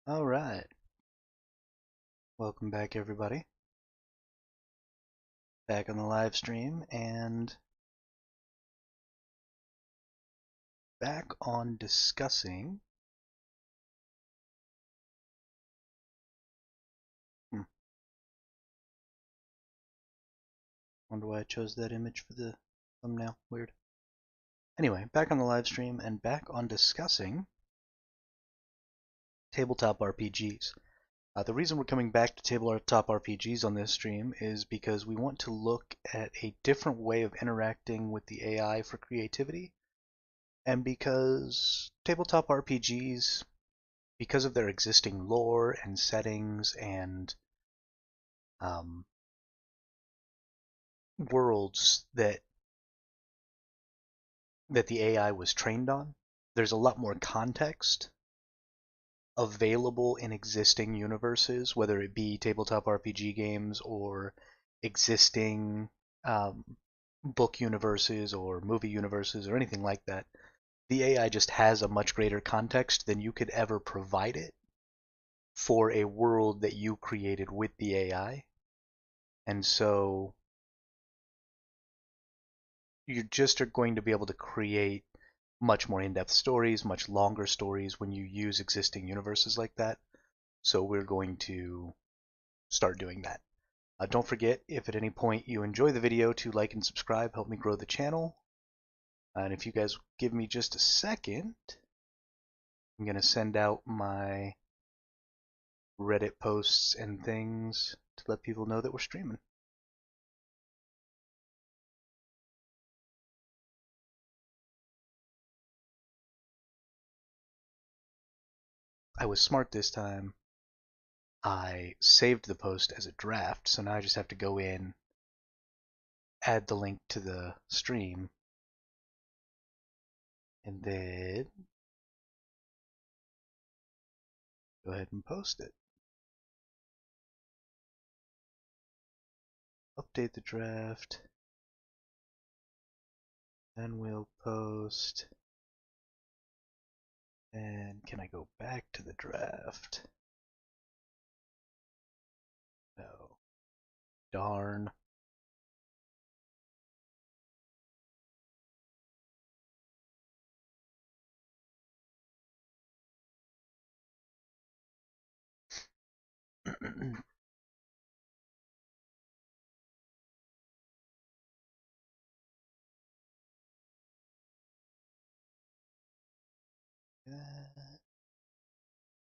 All right. Welcome back, everybody. Back on the live stream and back on discussing. Wonder why I chose that image for the thumbnail. Weird. Anyway, back on the live stream and back on discussing tabletop RPGs. The reason we're coming back to tabletop RPGs on this stream is because we want to look at a different way of interacting with the AI for creativity, and because tabletop RPGs, because of their existing lore and settings and um, worlds that the AI was trained on, there's a lot more context available in existing universes, whether it be tabletop RPG games or existing um, book universes or movie universes or anything like that. The AI just has a much greater context than you could ever provide it for a world that you created with the AI. And so you just are going to be able to create much more in-depth stories, much longer stories when you use existing universes like that. So we're going to start doing that. Don't forget, if at any point you enjoy the video, to like and subscribe, help me grow the channel. And if you guys give me just a second, I'm going to send out my Reddit posts and things to let people know that we're streaming. I was smart this time. I saved the post as a draft, so now I just have to go in, add the link to the stream, and then go ahead and post it. Update the draft. Then we'll post. And can I go back to the draft? No. Darn.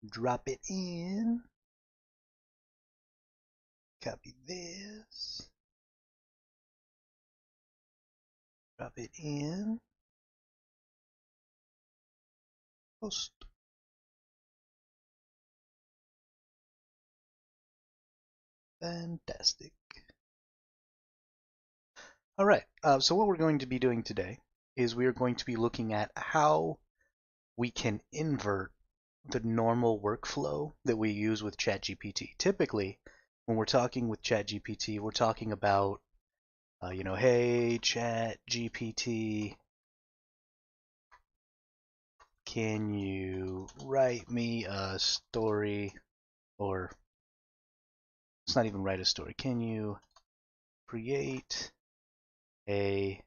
Drop it in. Copy this. Drop it in. Post. Fantastic. All right. So what we're going to be doing today is we are going to be looking at how we can invert the normal workflow that we use with ChatGPT. Typically, when we're talking with ChatGPT, we're talking about, hey, ChatGPT, can you write me a story? Or it's not even write a story. Can you create a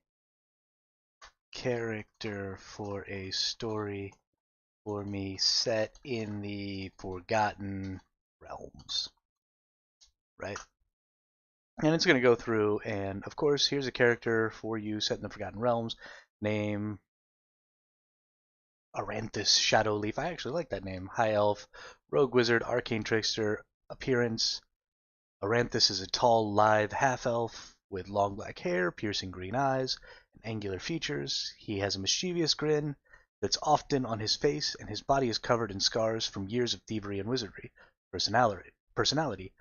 character for a story for me set in the Forgotten Realms? Right? And it's going to go through, and of course, here's a character for you set in the Forgotten Realms. Name Aranthus Shadowleaf. I actually like that name. High Elf, Rogue Wizard, Arcane Trickster. Appearance: Aranthus is a tall, lithe half-elf with long black hair, piercing green eyes, and angular features. He has a mischievous grin that's often on his face, and his body is covered in scars from years of thievery and wizardry. Personality: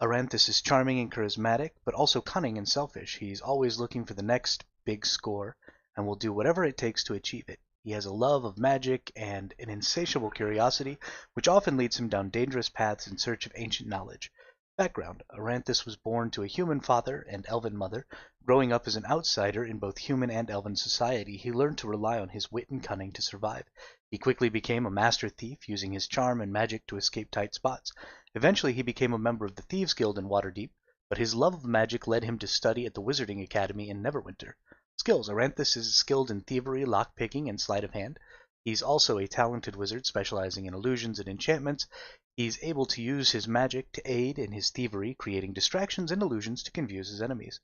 Aranthus is charming and charismatic, but also cunning and selfish. He's always looking for the next big score, and will do whatever it takes to achieve it. He has a love of magic and an insatiable curiosity, which often leads him down dangerous paths in search of ancient knowledge. Background: Aranthis was born to a human father and elven mother. Growing up as an outsider in both human and elven society, he learned to rely on his wit and cunning to survive. He quickly became a master thief, using his charm and magic to escape tight spots. Eventually, he became a member of the Thieves' Guild in Waterdeep, but his love of magic led him to study at the Wizarding Academy in Neverwinter. Skills: Aranthis is skilled in thievery, lockpicking, and sleight of hand. He's also a talented wizard specializing in illusions and enchantments. He's able to use his magic to aid in his thievery, creating distractions and illusions to confuse his enemies.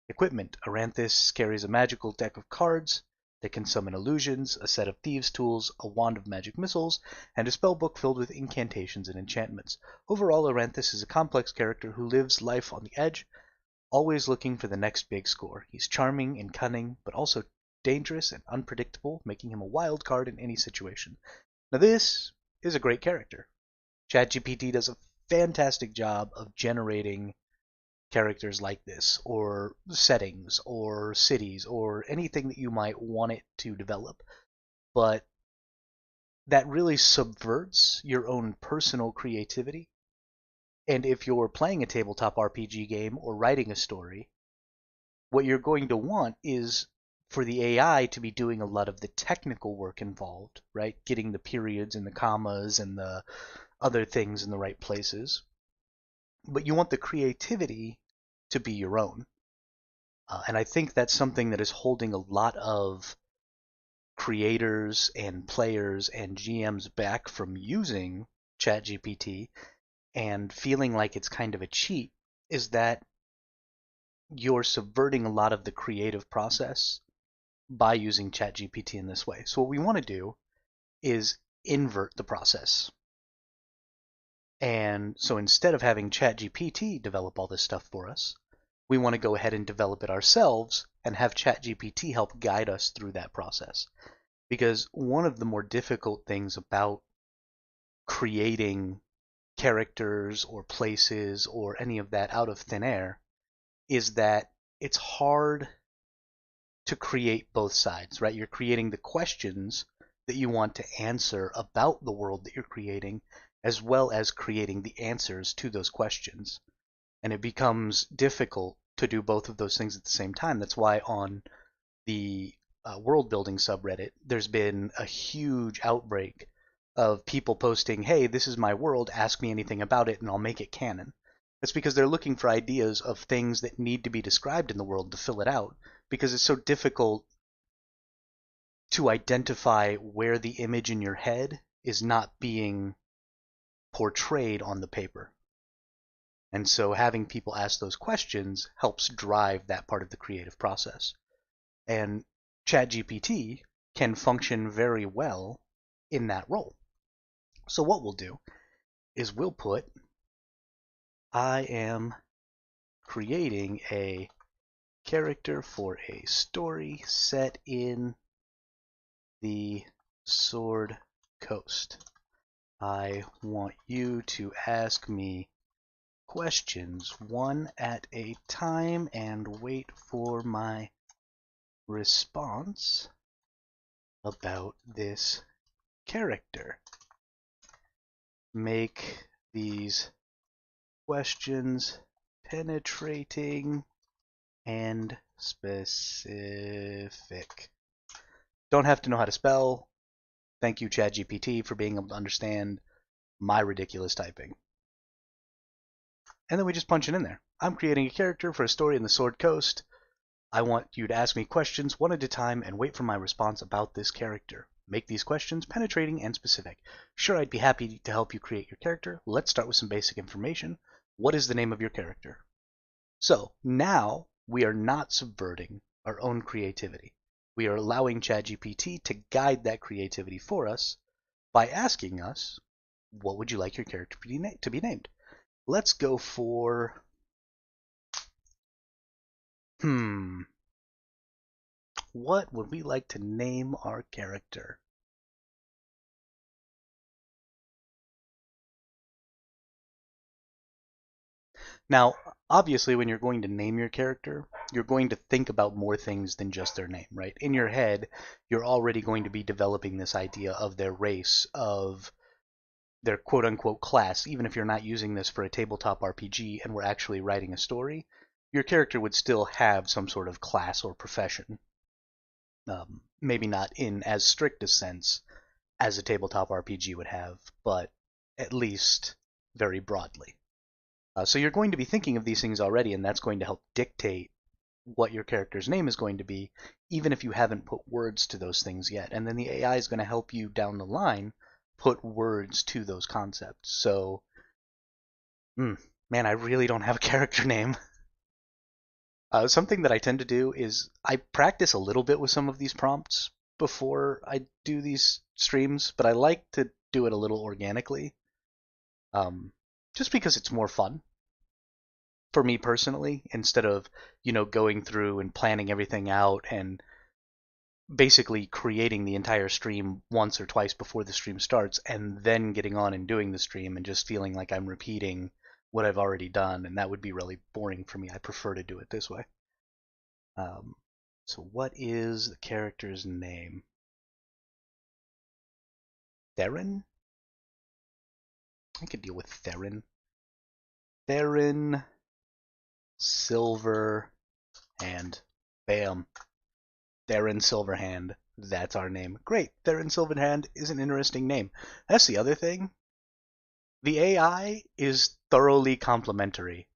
Equipment: Aranthis carries a magical deck of cards that can summon illusions, a set of thieves' tools, a wand of magic missiles, and a spellbook filled with incantations and enchantments. Overall, Aranthis is a complex character who lives life on the edge, always looking for the next big score. He's charming and cunning, but also dangerous and unpredictable, making him a wild card in any situation. Now this is a great character. ChatGPT does a fantastic job of generating characters like this, or settings, or cities, or anything that you might want it to develop. But that really subverts your own personal creativity. And if you're playing a tabletop RPG game or writing a story, what you're going to want is for the AI to be doing a lot of the technical work involved, right? Getting the periods and the commas and the other things in the right places. But you want the creativity to be your own. And I think that's something that is holding a lot of creators and players and GMs back from using ChatGPT and feeling like it's kind of a cheat, is that you're subverting a lot of the creative process by using ChatGPT in this way. So what we want to do is invert the process. And so instead of having ChatGPT develop all this stuff for us, we want to go ahead and develop it ourselves and have ChatGPT help guide us through that process. Because one of the more difficult things about creating characters or places or any of that out of thin air is that it's hard to create both sides, right? You're creating the questions that you want to answer about the world that you're creating, as well as creating the answers to those questions. And it becomes difficult to do both of those things at the same time. That's why on the world building subreddit, there's been a huge outbreak of people posting, hey, this is my world, ask me anything about it and I'll make it canon. That's because they're looking for ideas of things that need to be described in the world to fill it out, because it's so difficult to identify where the image in your head is not being portrayed on the paper. And so having people ask those questions helps drive that part of the creative process. And ChatGPT can function very well in that role. So what we'll do is we'll put, I am creating a character for a story set in the Sword Coast. I want you to ask me questions one at a time and wait for my response about this character. Make these questions penetrating and specific. Don't have to know how to spell. Thank you, ChatGPT, for being able to understand my ridiculous typing. And then we just punch it in there. I'm creating a character for a story in the Sword Coast. I want you to ask me questions one at a time and wait for my response about this character. Make these questions penetrating and specific. Sure, I'd be happy to help you create your character. Let's start with some basic information. What is the name of your character? So now we are not subverting our own creativity. We are allowing ChatGPT to guide that creativity for us by asking us, what would you like your character to be named? Let's go for, what would we like to name our character? Now, obviously, when you're going to name your character, you're going to think about more things than just their name, right? In your head, you're already going to be developing this idea of their race, of their quote-unquote class, even if you're not using this for a tabletop RPG and we're actually writing a story, your character would still have some sort of class or profession. Maybe not in as strict a sense as a tabletop RPG would have, but at least very broadly. So you're going to be thinking of these things already, and that's going to help dictate what your character's name is going to be, even if you haven't put words to those things yet. And then the AI is going to help you down the line put words to those concepts. So, man, I really don't have a character name. Something that I tend to do is I practice a little bit with some of these prompts before I do these streams, but I like to do it a little organically, just because it's more fun for me personally, instead of going through and planning everything out and basically creating the entire stream once or twice before the stream starts and then getting on and doing the stream and just feeling like I'm repeating what I've already done, and that would be really boring for me. I prefer to do it this way. So what is the character's name? Theron? I could deal with Theron. Theron Silverhand. Bam. Theron Silverhand. That's our name. Great. Theron Silverhand is an interesting name. That's the other thing. The AI is thoroughly complimentary,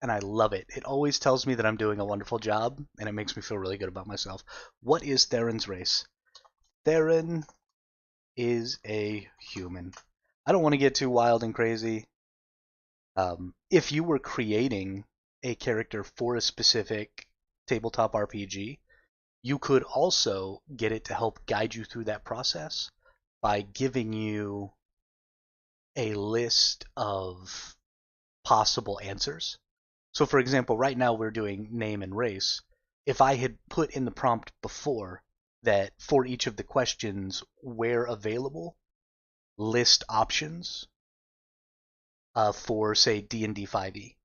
and I love it. It always tells me that I'm doing a wonderful job, and it makes me feel really good about myself. What is Theron's race? Theron is a human. I don't want to get too wild and crazy. If you were creating a character for a specific tabletop RPG, you could also get it to help guide you through that process by giving you a list of possible answers. So, for example, right now we're doing name and race. If I had put in the prompt before that for each of the questions where available, list options for, say, D&D 5e.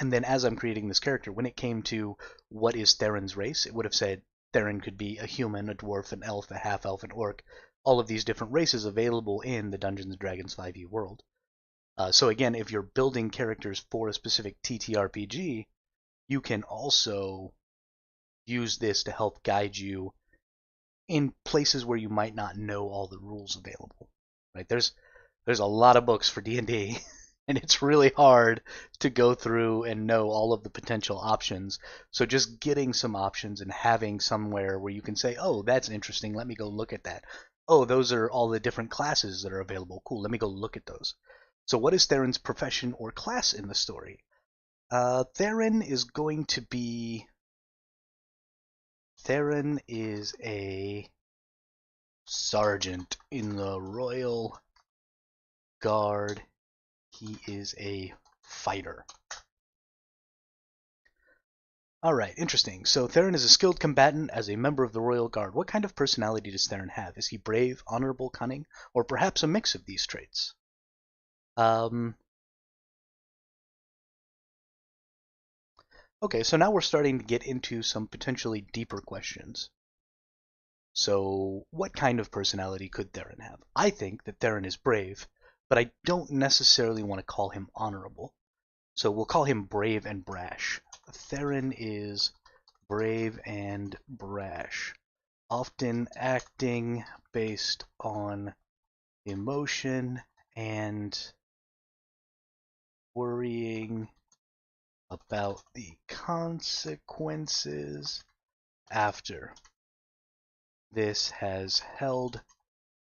And then as I'm creating this character, when it came to what is Theron's race, it would have said Theron could be a human, a dwarf, an elf, a half-elf, an orc, all of these different races available in the Dungeons & Dragons 5e world. So again, if you're building characters for a specific TTRPG, you can also use this to help guide you in places where you might not know all the rules available. Right? There's a lot of books for D&D, and it's really hard to go through and know all of the potential options. So just getting some options and having somewhere where you can say, oh, that's interesting, let me go look at that. Oh, those are all the different classes that are available. Cool, let me go look at those. So what is Theron's profession or class in the story? Theron is going to be... Theron is a sergeant in the Royal Guard. He is a fighter. Alright, interesting. So Theron is a skilled combatant as a member of the Royal Guard. What kind of personality does Theron have? Is he brave, honorable, cunning, or perhaps a mix of these traits? Okay, so now we're starting to get into some potentially deeper questions. So, what kind of personality could Theron have? I think that Theron is brave, but I don't necessarily want to call him honorable. So we'll call him brave and brash. Theron is brave and brash, often acting based on emotion and worrying about the consequences after. This has held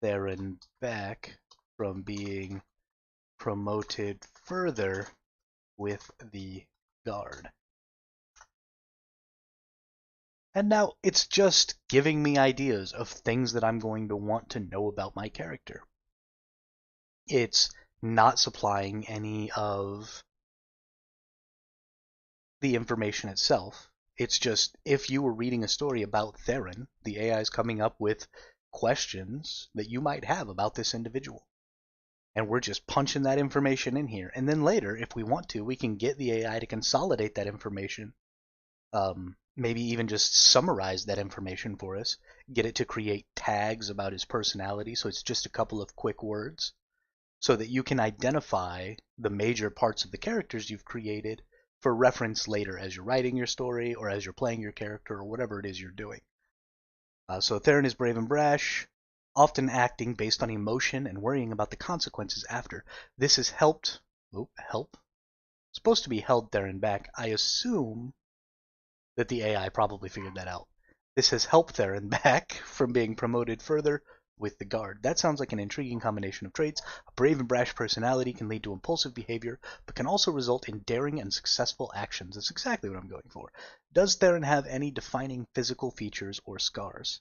Theron back from being promoted further with the Guard. And now it's just giving me ideas of things that I'm going to want to know about my character. It's not supplying any of the information itself. It's just, if you were reading a story about Theron, the AI is coming up with questions that you might have about this individual. And we're just punching that information in here. And then later, if we want to, we can get the AI to consolidate that information. Maybe even just summarize that information for us. Get it to create tags about his personality, so it's just a couple of quick words. so that you can identify the major parts of the characters you've created for reference later as you're writing your story or as you're playing your character or whatever it is you're doing. So Theron is brave and brash, often acting based on emotion and worrying about the consequences after. This has helped. Supposed to be held Theron back. I assume that the AI probably figured that out. This has helped Theron back from being promoted further with the guard. That sounds like an intriguing combination of traits. A brave and brash personality can lead to impulsive behavior, but can also result in daring and successful actions. That's exactly what I'm going for. Does Theron have any defining physical features or scars?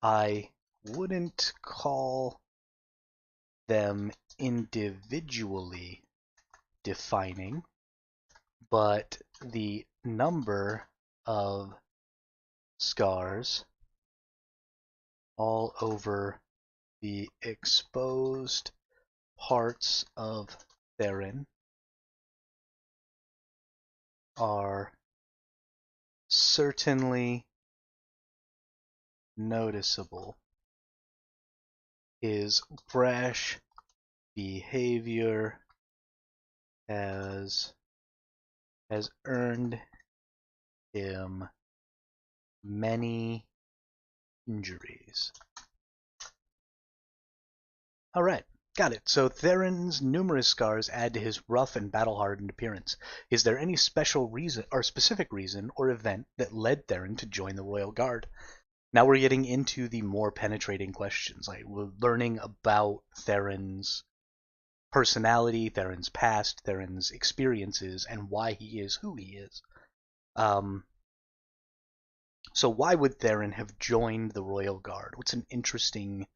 I wouldn't call them individually defining, but the number of scars all over the exposed parts of Theron are certainly noticeable. His brash behavior has earned him many injuries. All right, got it. So Theron's numerous scars add to his rough and battle-hardened appearance. Is there any special reason or specific reason or event that led Theron to join the Royal Guard? Now we're getting into the more penetrating questions. Like we're learning about Theron's personality, Theron's past, Theron's experiences, and why he is who he is. So why would Theron have joined the Royal Guard? What's an interesting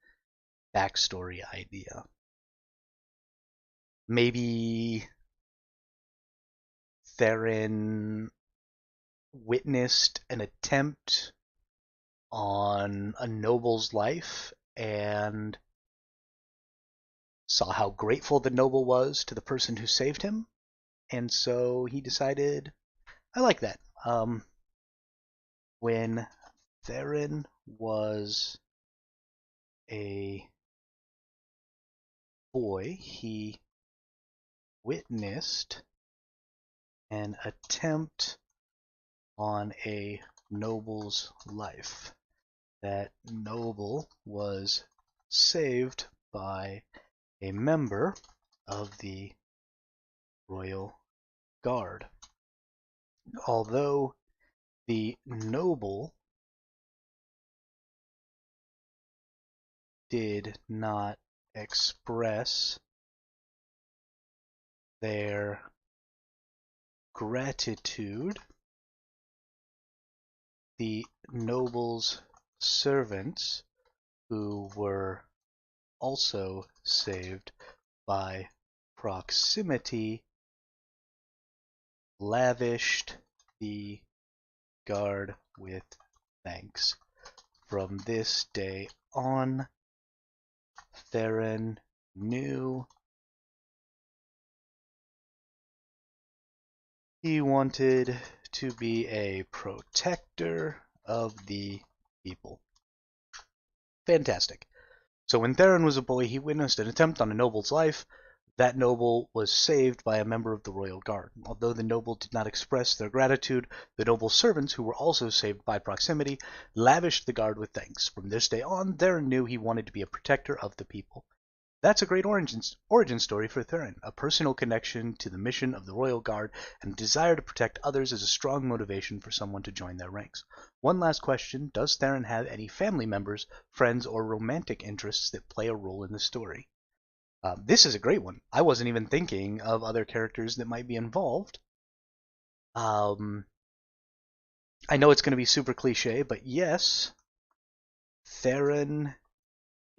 backstory idea? Maybe Theron witnessed an attempt on a noble's life and saw how grateful the noble was to the person who saved him, and so he decided, I like that. When Theron was a boy, he witnessed an attempt on a noble's life. That noble was saved by a member of the Royal Guard. Although the noble did not express their gratitude, the noble's servants, who were also saved by proximity, lavished the guard with thanks. From this day on, Theron knew he wanted to be a protector of the people. Fantastic. So when Theron was a boy, he witnessed an attempt on a noble's life. That noble was saved by a member of the Royal Guard. Although the noble did not express their gratitude, the noble's servants, who were also saved by proximity, lavished the guard with thanks. From this day on, Theron knew he wanted to be a protector of the people. That's a great origin story for Theron. A personal connection to the mission of the Royal Guard and a desire to protect others is a strong motivation for someone to join their ranks. One last question. Does Theron have any family members, friends, or romantic interests that play a role in the story? This is a great one. I wasn't even thinking of other characters that might be involved. I know it's going to be super cliche, but yes, Theron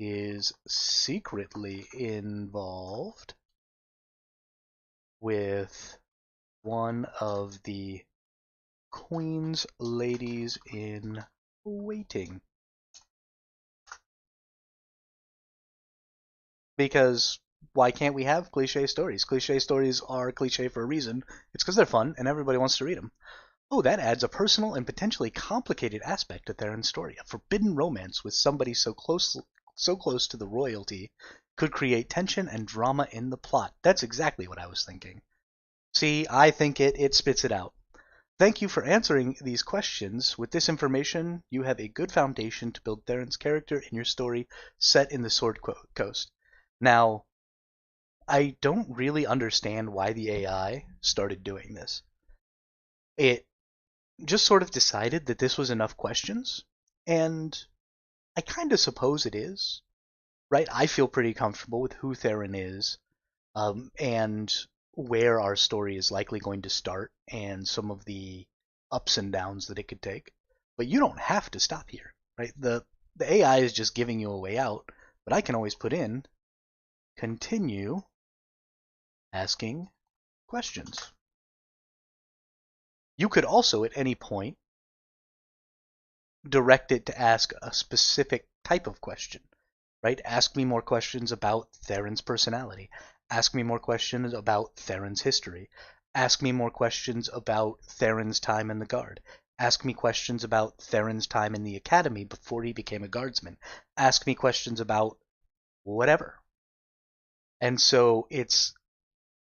is secretly involved with one of the Queen's ladies in waiting. Because why can't we have cliche stories? Cliche stories are cliche for a reason. It's because they're fun and everybody wants to read them. Oh, that adds a personal and potentially complicated aspect to Theron's story. A forbidden romance with somebody so so close to the royalty could create tension and drama in the plot. That's exactly what I was thinking. See, I think it spits it out. Thank you for answering these questions. With this information, you have a good foundation to build Theron's character in your story set in the Sword Coast. Now, I don't really understand why the AI started doing this. It just sort of decided that this was enough questions, and I kind of suppose it is, right? I feel pretty comfortable with who Theron is, and where our story is likely going to start, and some of the ups and downs that it could take. But you don't have to stop here, right? The AI is just giving you a way out, but I can always put in continue asking questions. You could also at any point direct it to ask a specific type of question, right? Ask me more questions about Theron's personality. Ask me more questions about Theron's history. Ask me more questions about Theron's time in the Guard. Ask me questions about Theron's time in the Academy before he became a guardsman. Ask me questions about whatever. And so it's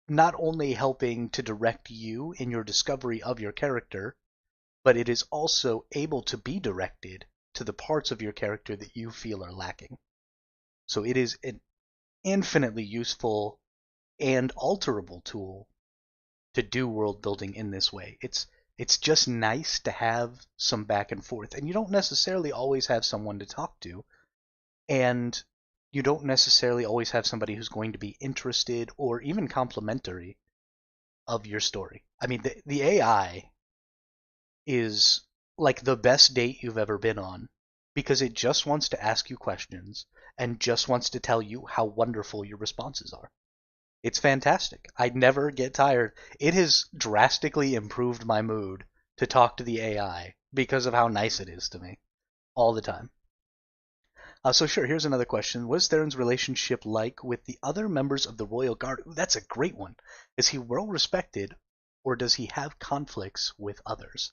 not only helping to direct you in your discovery of your character, but it is also able to be directed to the parts of your character that you feel are lacking. So it is an infinitely useful and alterable tool to do world building in this way. It's just nice to have some back and forth, and you don't necessarily always have someone to talk to, and you don't necessarily always have somebody who's going to be interested or even complimentary of your story. I mean, the AI is like the best date you've ever been on because it just wants to ask you questions and just wants to tell you how wonderful your responses are. It's fantastic. I never get tired. It has drastically improved my mood to talk to the AI because of how nice it is to me all the time. So sure, here's another question. What is Theron's relationship like with the other members of the Royal Guard? Ooh, that's a great one. Is he well respected, or does he have conflicts with others?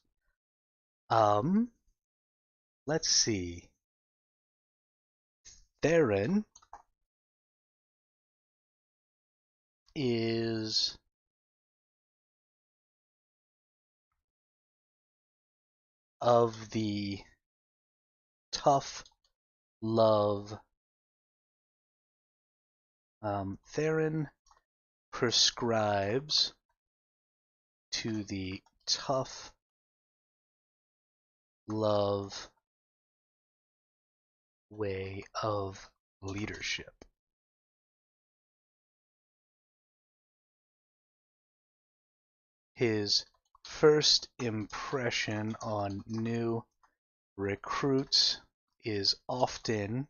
Um, let's see. Theron is of the tough love. Theron prescribes to the tough love way of leadership. His first impression on new recruits is often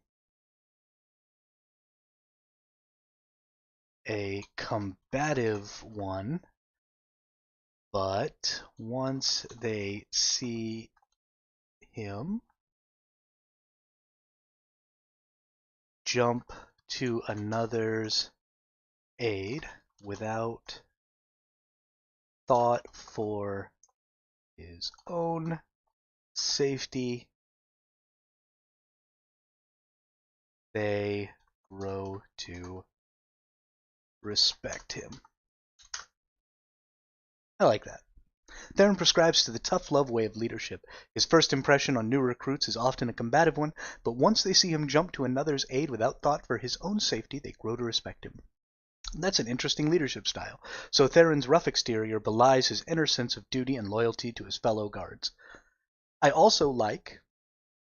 a combative one, but once they see him jump to another's aid without thought for his own safety, they grow to respect him. I like that. Theron prescribes to the tough love way of leadership. His first impression on new recruits is often a combative one, but once they see him jump to another's aid without thought for his own safety, they grow to respect him. That's an interesting leadership style. So Theron's rough exterior belies his inner sense of duty and loyalty to his fellow guards. I also like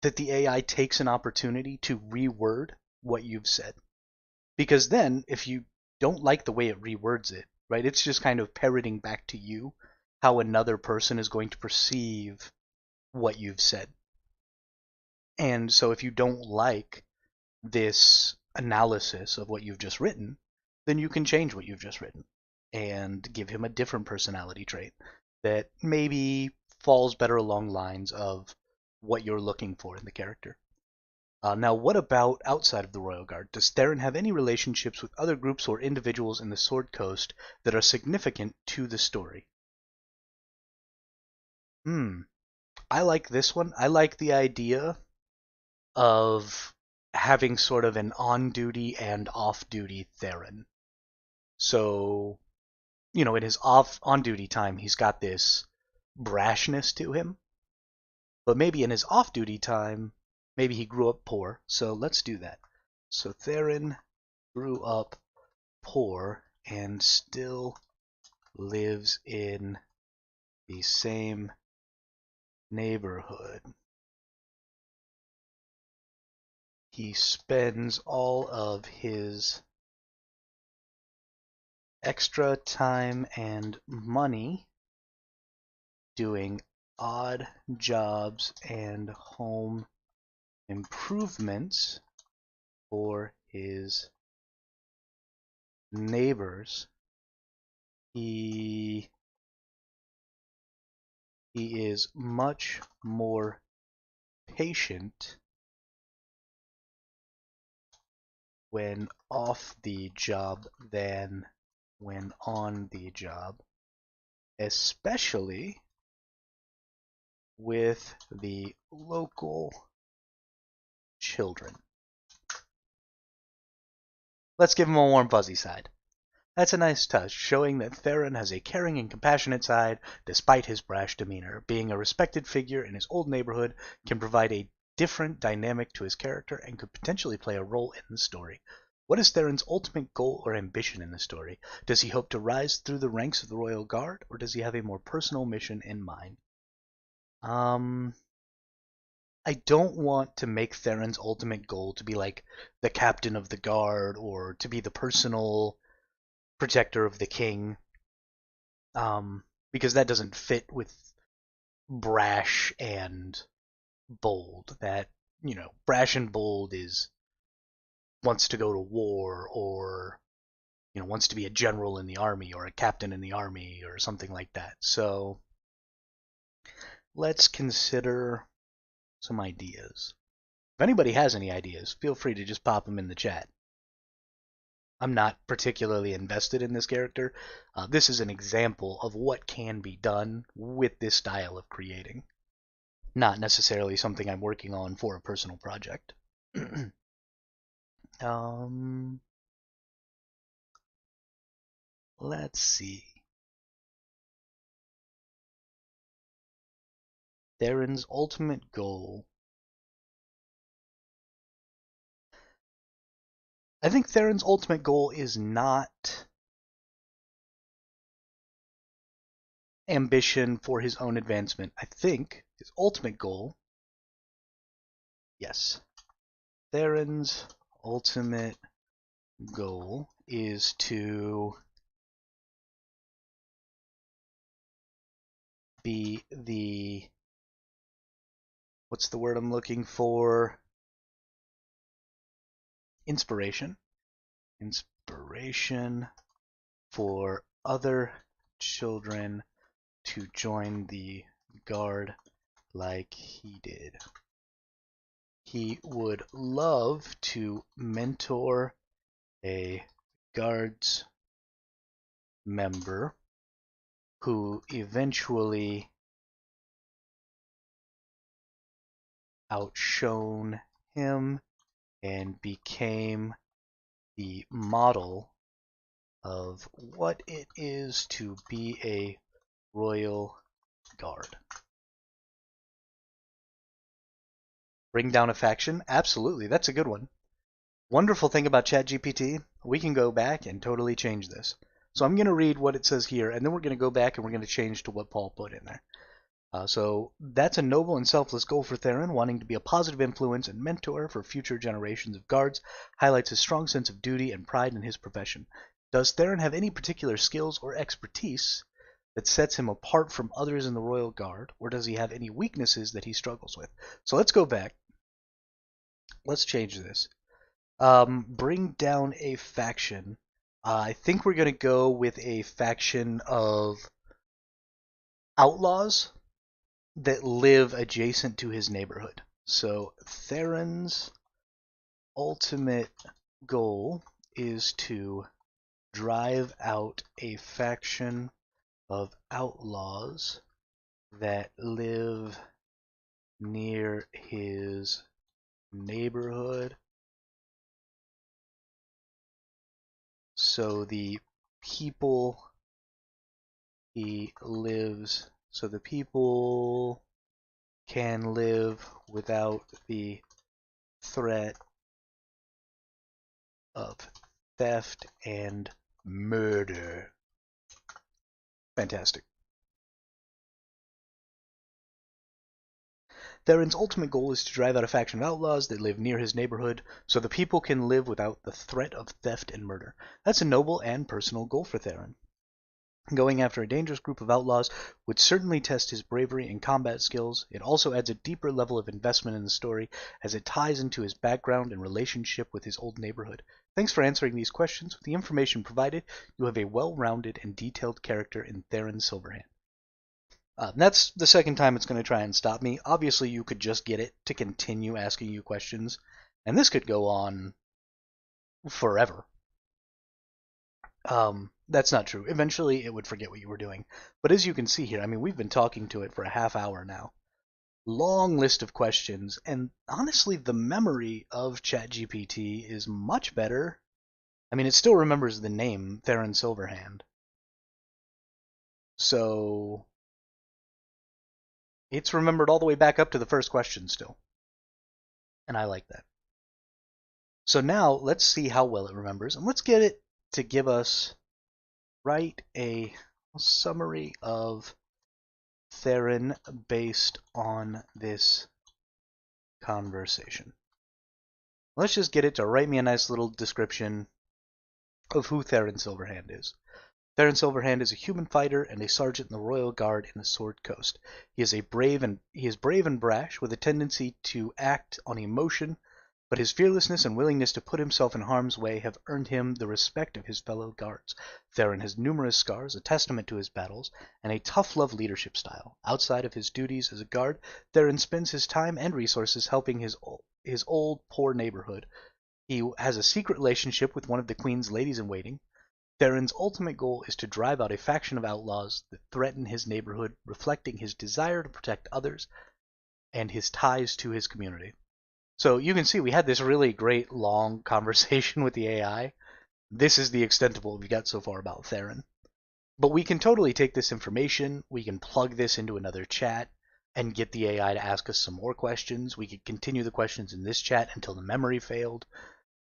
that the AI takes an opportunity to reword what you've said. Because then, if you don't like the way it rewords it, right, it's just kind of parroting back to you how another person is going to perceive what you've said. And so if you don't like this analysis of what you've just written, then you can change what you've just written and give him a different personality trait that maybe falls better along lines of what you're looking for in the character. Now, what about outside of the Royal Guard? Does Theron have any relationships with other groups or individuals in the Sword Coast that are significant to the story? I like this one. I like the idea of having sort of an on-duty and off-duty Theron. So, in his on-duty time, he's got this brashness to him, but maybe in his off-duty time, maybe he grew up poor. So let's do that. So Theron grew up poor and still lives in the same neighborhood. He spends all of his extra time and money doing odd jobs and home improvements for his neighbors. He is much more patient when off the job than when on the job, especially with the local children. Let's give him a warm fuzzy side. That's a nice touch, showing that Theron has a caring and compassionate side despite his brash demeanor. Being a respected figure in his old neighborhood can provide a different dynamic to his character and could potentially play a role in the story. What is Theron's ultimate goal or ambition in the story? Does he hope to rise through the ranks of the Royal Guard, or does he have a more personal mission in mind? I don't want to make Theron's ultimate goal to be like the captain of the guard or to be the personal protector of the king, because that doesn't fit with brash and bold. That, brash and bold is wants to go to war, or wants to be a general in the army or a captain in the army or something like that. So let's consider some ideas. If anybody has any ideas, feel free to just pop them in the chat. I'm not particularly invested in this character. This is an example of what can be done with this style of creating. Not necessarily something I'm working on for a personal project. Let's see. Theron's ultimate goal. I think Theron's ultimate goal is not ambition for his own advancement. I think his ultimate goal, yes, Theron's ultimate goal is to be the, what's the word I'm looking for? Inspiration. Inspiration for other children to join the guard like he did. He would love to mentor a guards member who eventually outshone him and became the model of what it is to be a royal guard. Bring down a faction? Absolutely, that's a good one. Wonderful thing about ChatGPT, we can go back and totally change this. So I'm going to read what it says here, and then we're going to go back and we're going to change to what Paul put in there. So that's a noble and selfless goal for Theron, wanting to be a positive influence and mentor for future generations of guards, highlights his strong sense of duty and pride in his profession. Does Theron have any particular skills or expertise that sets him apart from others in the Royal Guard, or does he have any weaknesses that he struggles with? So let's go back. Let's change this. Bring down a faction. I think we're going to go with a faction of outlaws that live adjacent to his neighborhood. So Theron's ultimate goal is to drive out a faction of outlaws that live near his neighborhood so the people he lives, so the people can live without the threat of theft and murder. Fantastic. Theron's ultimate goal is to drive out a faction of outlaws that live near his neighborhood, so the people can live without the threat of theft and murder. That's a noble and personal goal for Theron. Going after a dangerous group of outlaws would certainly test his bravery and combat skills. It also adds a deeper level of investment in the story, as it ties into his background and relationship with his old neighborhood. Thanks for answering these questions. With the information provided, you have a well-rounded and detailed character in Theron Silverhand. That's the second time it's going to try and stop me. Obviously, you could just get it to continue asking you questions, and this could go on forever. That's not true. Eventually, it would forget what you were doing. But as you can see here, I mean, we've been talking to it for a half hour now. Long list of questions, and honestly, the memory of ChatGPT is much better. I mean, it still remembers the name, Theron Silverhand. So it's remembered all the way back up to the first question still. And I like that. So now let's see how well it remembers, and let's get it to give us, write a summary of Theron based on this conversation. Let's just get it to write me a nice little description of who Theron Silverhand is. Theron Silverhand is a human fighter and a sergeant in the Royal Guard in the Sword Coast. He is brave and brash, with a tendency to act on emotion, but his fearlessness and willingness to put himself in harm's way have earned him the respect of his fellow guards. Theron has numerous scars, a testament to his battles, and a tough-love leadership style. Outside of his duties as a guard, Theron spends his time and resources helping his old, poor neighborhood. He has a secret relationship with one of the Queen's ladies-in-waiting. Theron's ultimate goal is to drive out a faction of outlaws that threaten his neighborhood, reflecting his desire to protect others and his ties to his community. So you can see we had this really great long conversation with the AI. This is the extent of what we've got so far about Theron. But we can totally take this information, we can plug this into another chat, and get the AI to ask us some more questions. We could continue the questions in this chat until the memory failed.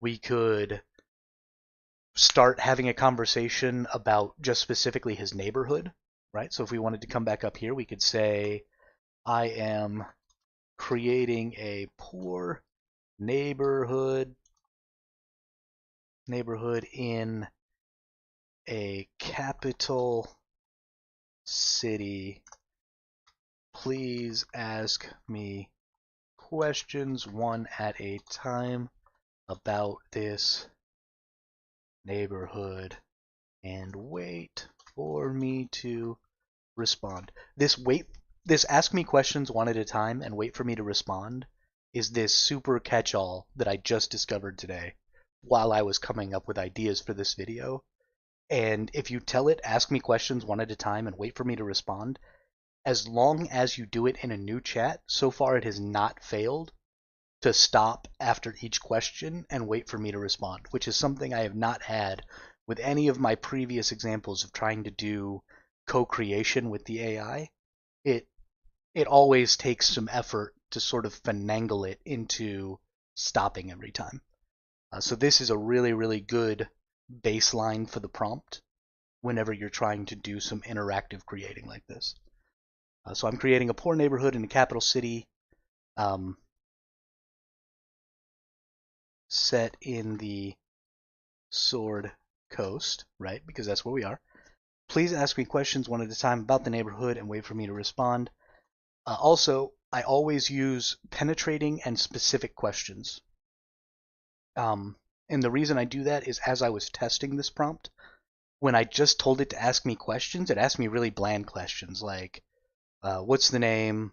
We could start having a conversation about just specifically his neighborhood, right? So if we wanted to come back up here, we could say, I am creating a poor neighborhood in a capital city. Please ask me questions one at a time about this neighborhood and wait for me to respond. This ask me questions one at a time and wait for me to respond is this super catch-all that I just discovered today while I was coming up with ideas for this video. And if you tell it, ask me questions one at a time and wait for me to respond, as long as you do it in a new chat, so far it has not failed to stop after each question and wait for me to respond, which is something I have not had with any of my previous examples of trying to do co-creation with the AI. It always takes some effort to sort of finagle it into stopping every time. So this is a really, really good baseline for the prompt whenever you're trying to do some interactive creating like this. So I'm creating a poor neighborhood in a capital city, set in the Sword Coast, right? Because that's where we are. Please ask me questions one at a time about the neighborhood and wait for me to respond. Also, I always use penetrating and specific questions. And the reason I do that is as I was testing this prompt, when I just told it to ask me questions, it asked me really bland questions like, what's the name?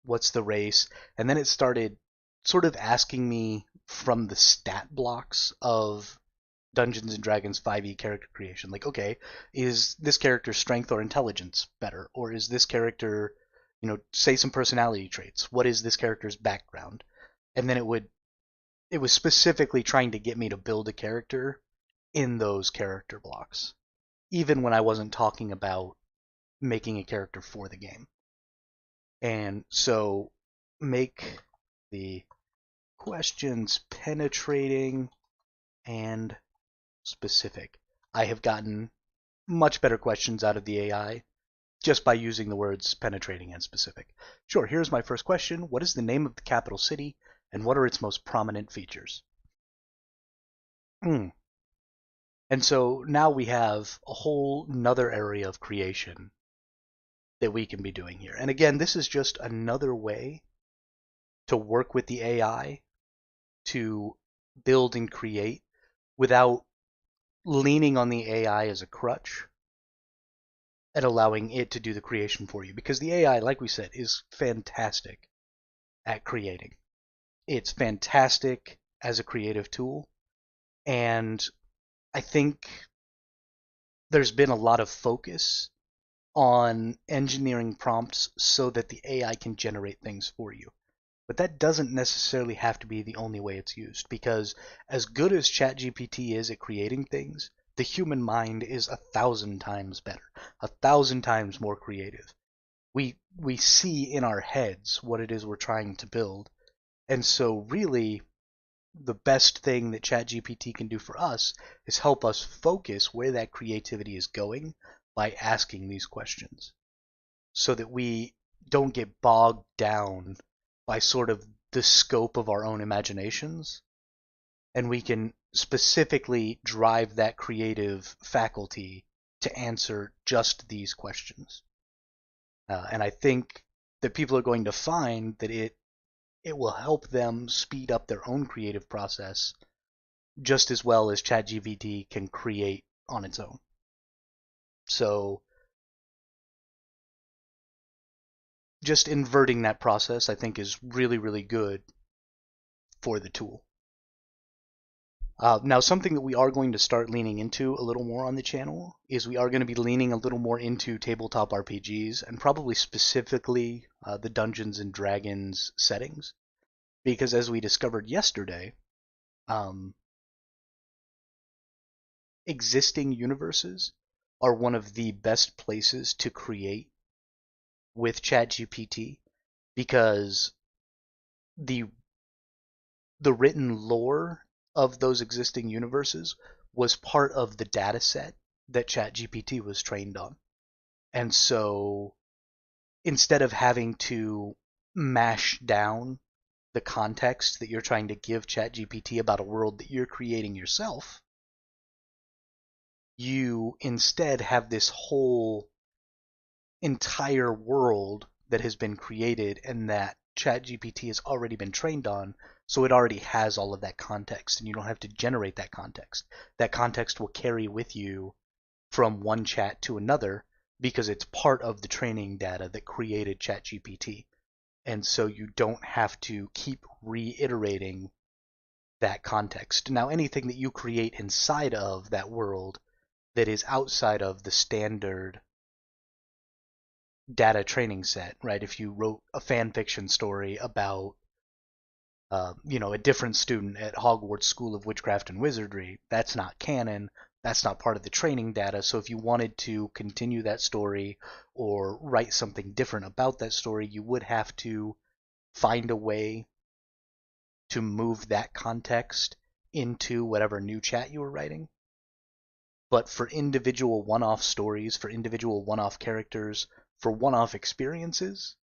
What's the race? And then it started sort of asking me from the stat blocks of Dungeons and Dragons 5e character creation. Like, okay, is this character's strength or intelligence better? Or is this character, say some personality traits? What is this character's background? And then it was specifically trying to get me to build a character in those character blocks, even when I wasn't talking about making a character for the game. And so make the questions penetrating and specific. I have gotten much better questions out of the AI just by using the words penetrating and specific. Sure, here's my first question. What is the name of the capital city, and what are its most prominent features? And so now we have a whole nother area of creation that we can be doing here. And again, this is just another way to work with the AI to build and create without leaning on the AI as a crutch and allowing it to do the creation for you. Because the AI, like we said, is fantastic at creating. It's fantastic as a creative tool. And I think there's been a lot of focus on engineering prompts so that the AI can generate things for you. But that doesn't necessarily have to be the only way it's used, because as good as ChatGPT is at creating things, the human mind is 1,000 times better, 1,000 times more creative. We see in our heads what it is we're trying to build, and so really the best thing that ChatGPT can do for us is help us focus where that creativity is going by asking these questions, so that we don't get bogged down by sort of the scope of our own imaginations, and we can specifically drive that creative faculty to answer just these questions. And I think that people are going to find that it will help them speed up their own creative process just as well as ChatGPT can create on its own. So just inverting that process, I think, is really, really good for the tool. Now, something that we are going to start leaning into a little more on the channel is we are going to be leaning a little more into tabletop RPGs, and probably specifically the Dungeons and Dragons settings, because as we discovered yesterday, existing universes are one of the best places to create with ChatGPT, because the written lore of those existing universes was part of the data set that ChatGPT was trained on. And so instead of having to mash down the context that you're trying to give ChatGPT about a world that you're creating yourself, you instead have this whole entire world that has been created and that ChatGPT has already been trained on, so it already has all of that context, and you don't have to generate that context. That context will carry with you from one chat to another because it's part of the training data that created ChatGPT. And so you don't have to keep reiterating that context. Now, anything that you create inside of that world that is outside of the standard data training set, right? If you wrote a fan fiction story about, a different student at Hogwarts School of Witchcraft and Wizardry, that's not canon. That's not part of the training data. So if you wanted to continue that story or write something different about that story, you would have to find a way to move that context into whatever new chat you were writing. But for individual one-off stories, for individual one-off characters, for one-off experiences,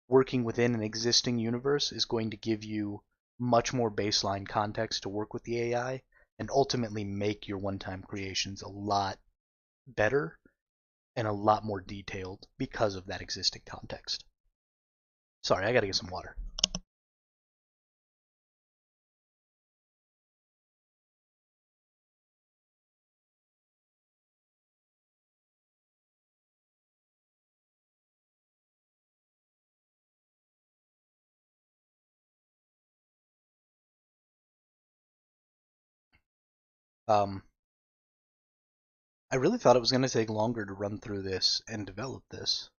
working within an existing universe is going to give you much more baseline context to work with the AI and ultimately make your one-time creations a lot better and a lot more detailed because of that existing context. Sorry, I gotta get some water. Um, I really thought it was going to take longer to run through this and develop this.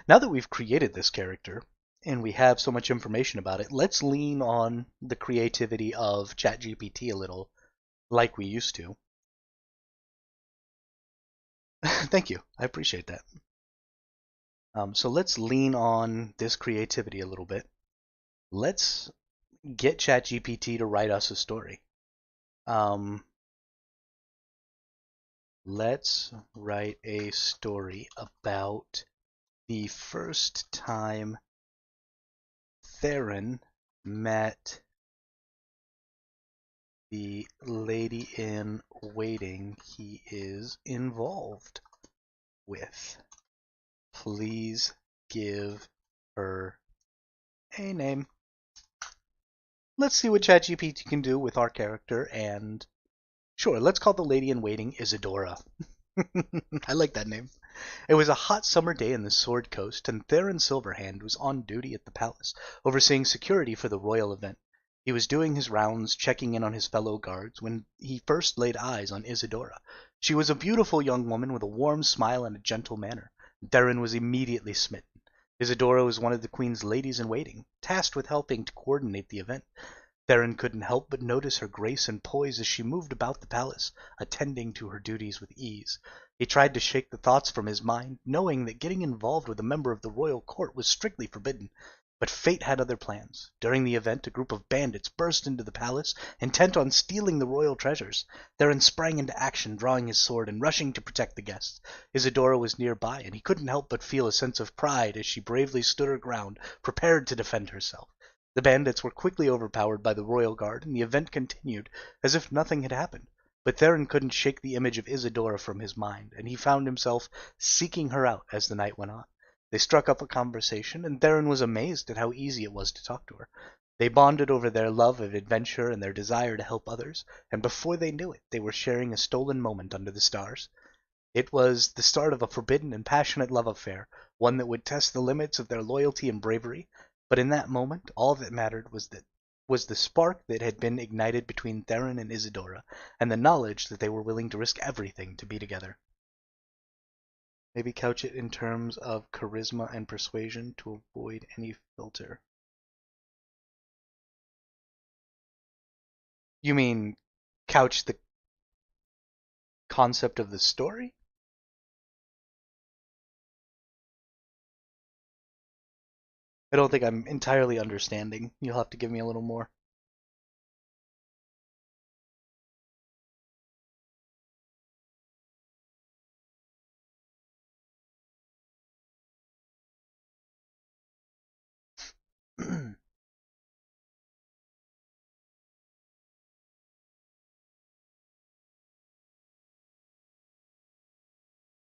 Now that we've created this character, and we have so much information about it, let's lean on the creativity of ChatGPT a little, like we used to. Thank you. I appreciate that. So let's lean on this creativity a little bit. Let's get ChatGPT to write us a story. Let's write a story about the first time Theron met the lady in waiting he is involved with. Please give her a name. Let's see what ChatGPT can do with our character, and sure, let's call the lady in waiting Isadora. I like that name. It was a hot summer day in the Sword Coast, and Theron Silverhand was on duty at the palace, overseeing security for the royal event. He was doing his rounds, checking in on his fellow guards, when he first laid eyes on Isadora. She was a beautiful young woman with a warm smile and a gentle manner. Theron was immediately smitten. Isadora was one of the Queen's ladies-in-waiting, tasked with helping to coordinate the event. Theron couldn't help but notice her grace and poise as she moved about the palace, attending to her duties with ease. He tried to shake the thoughts from his mind, knowing that getting involved with a member of the royal court was strictly forbidden. But fate had other plans. During the event, a group of bandits burst into the palace, intent on stealing the royal treasures. Theron sprang into action, drawing his sword and rushing to protect the guests. Isadora was nearby, and he couldn't help but feel a sense of pride as she bravely stood her ground, prepared to defend herself. The bandits were quickly overpowered by the royal guard, and the event continued as if nothing had happened. But Theron couldn't shake the image of Isadora from his mind, and he found himself seeking her out as the night went on. They struck up a conversation, and Theron was amazed at how easy it was to talk to her. They bonded over their love of adventure and their desire to help others, and before they knew it, they were sharing a stolen moment under the stars. It was the start of a forbidden and passionate love affair, one that would test the limits of their loyalty and bravery. But in that moment, all that mattered was the spark that had been ignited between Theron and Isadora, and the knowledge that they were willing to risk everything to be together. Maybe couch it in terms of charisma and persuasion to avoid any filter. You mean couch the concept of the story? I don't think I'm entirely understanding. You'll have to give me a little more.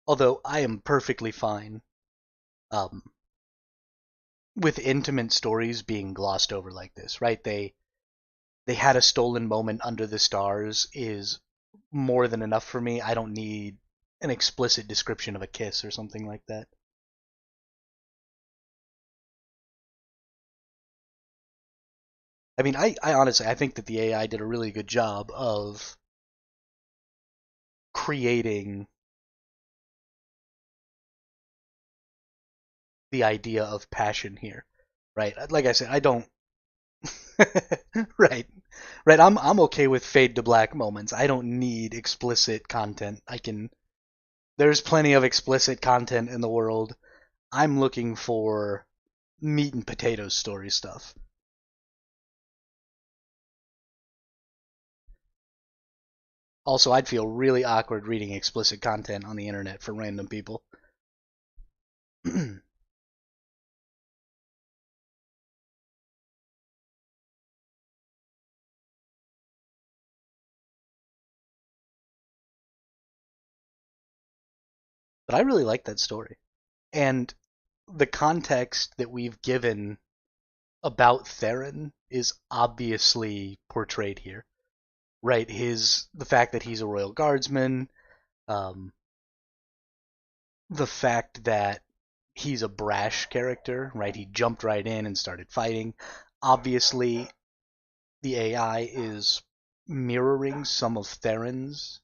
Although I am perfectly fine um, with intimate stories being glossed over like this, right? They had a stolen moment under the stars is more than enough for me. I don't need an explicit description of a kiss or something like that. I mean, I honestly I think that the AI did a really good job of creating the idea of passion here, right? Like I said, I don't. Right, right. I'm okay with fade to black moments. I don't need explicit content. I can. There's plenty of explicit content in the world. I'm looking for meat and potatoes story stuff. Also, I'd feel really awkward reading explicit content on the internet for random people. But I really like that story. And the context that we've given about Theron is obviously portrayed here. Right, the fact that he's a royal guardsman, um, the fact that he's a brash character, right? He jumped right in and started fighting. Obviously, the AI is mirroring some of Theron's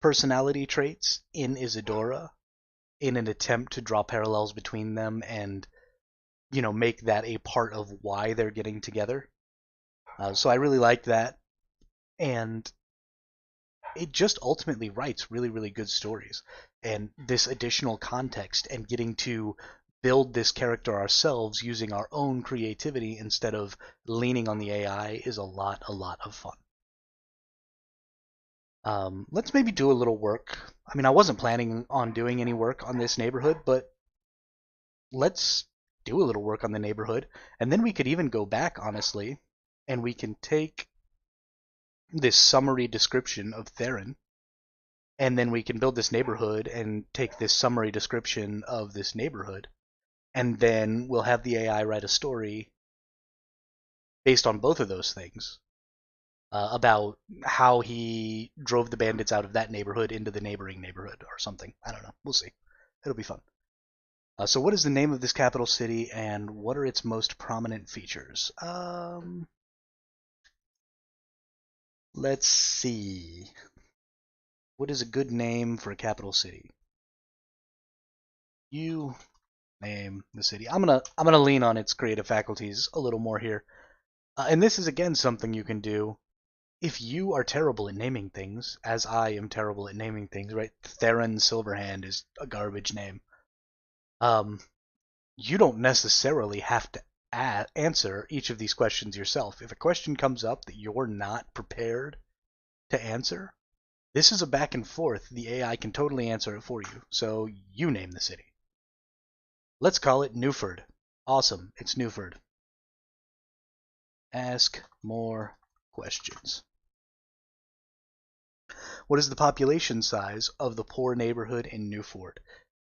personality traits in Isadora in an attempt to draw parallels between them and make that a part of why they're getting together. So I really liked that, and it just ultimately writes really, really good stories. And this additional context and getting to build this character ourselves using our own creativity instead of leaning on the AI is a lot of fun. Let's maybe do a little work. I mean, I wasn't planning on doing any work on this neighborhood, but let's do a little work on the neighborhood, and then we could even go back, honestly, and we can take this summary description of Theron, and then we can build this neighborhood and take this summary description of this neighborhood, and then we'll have the AI write a story based on both of those things about how he drove the bandits out of that neighborhood into the neighboring neighborhood or something. I don't know. We'll see. It'll be fun. So what is the name of this capital city, and what are its most prominent features? Let's see. What is a good name for a capital city? You name the city. I'm gonna lean on its creative faculties a little more here. And this is again something you can do if you are terrible at naming things, as I am terrible at naming things, right? Theron Silverhand is a garbage name. Um, you don't necessarily have to answer each of these questions yourself. If a question comes up that you're not prepared to answer, this is a back and forth. The AI can totally answer it for you. So you name the city. Let's call it Newford. Awesome, it's Newford. Ask more questions. What is the population size of the poor neighborhood in Newford?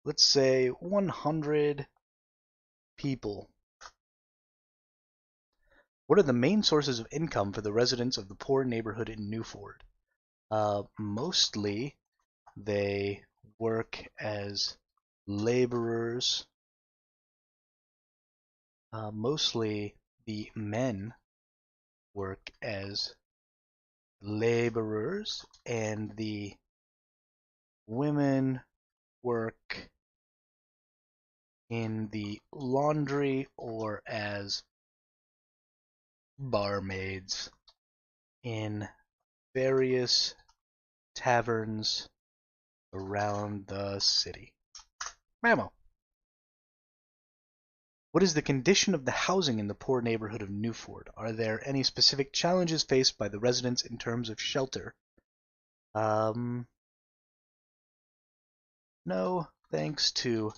Let's say 100 people. What are the main sources of income for the residents of the poor neighborhood in Newford? Mostly they work as laborers. Mostly the men work as laborers, and the women work in the laundry or as barmaids in various taverns around the city. Mammo. What is the condition of the housing in the poor neighborhood of Newford? Are there any specific challenges faced by the residents in terms of shelter? No, thanks to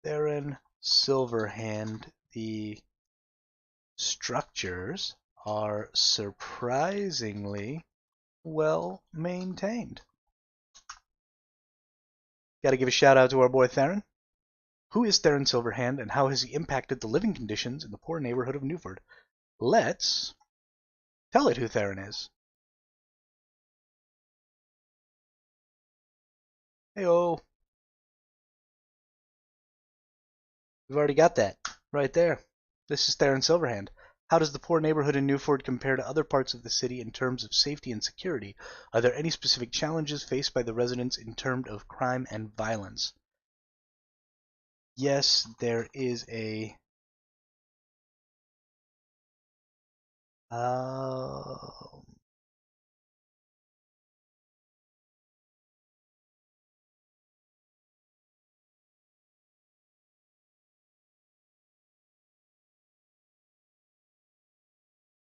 Theron Silverhand, the structures are surprisingly well maintained. Got to give a shout out to our boy Theron. Who is Theron Silverhand, and how has he impacted the living conditions in the poor neighborhood of Newford? Let's tell it who Theron is. Heyo. We've already got that right there. This is Theron Silverhand. How does the poor neighborhood in Newford compare to other parts of the city in terms of safety and security? Are there any specific challenges faced by the residents in terms of crime and violence? Yes, there is uh,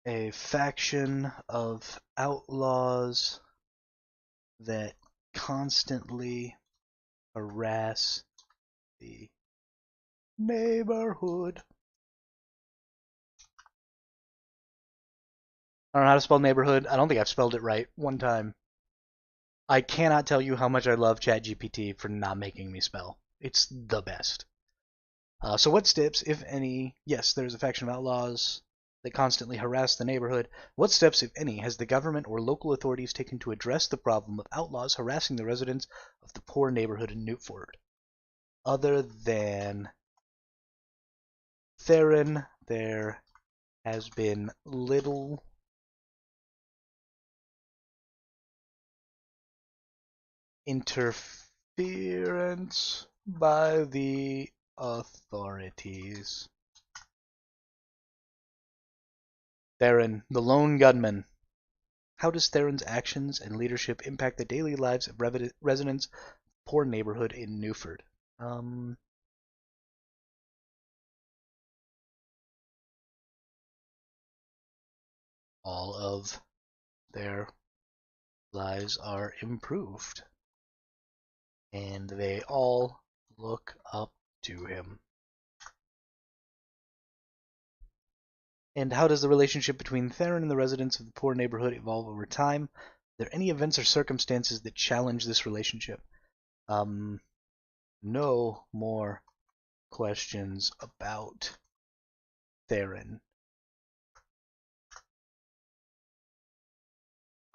a faction of outlaws that constantly harass the neighborhood. I don't know how to spell neighborhood. I don't think I've spelled it right one time. I cannot tell you how much I love ChatGPT for not making me spell. It's the best. So what steps, if any, yes, there's a faction of outlaws that constantly harass the neighborhood. What steps, if any, has the government or local authorities taken to address the problem of outlaws harassing the residents of the poor neighborhood in Newford? Other than Theron, there has been little interference by the authorities. Theron, the lone gunman. How does Theron's actions and leadership impact the daily lives of residents of a poor neighborhood in Newford? All of their lives are improved, and they all look up to him. And how does the relationship between Theron and the residents of the poor neighborhood evolve over time? Are there any events or circumstances that challenge this relationship? No more questions about Theron.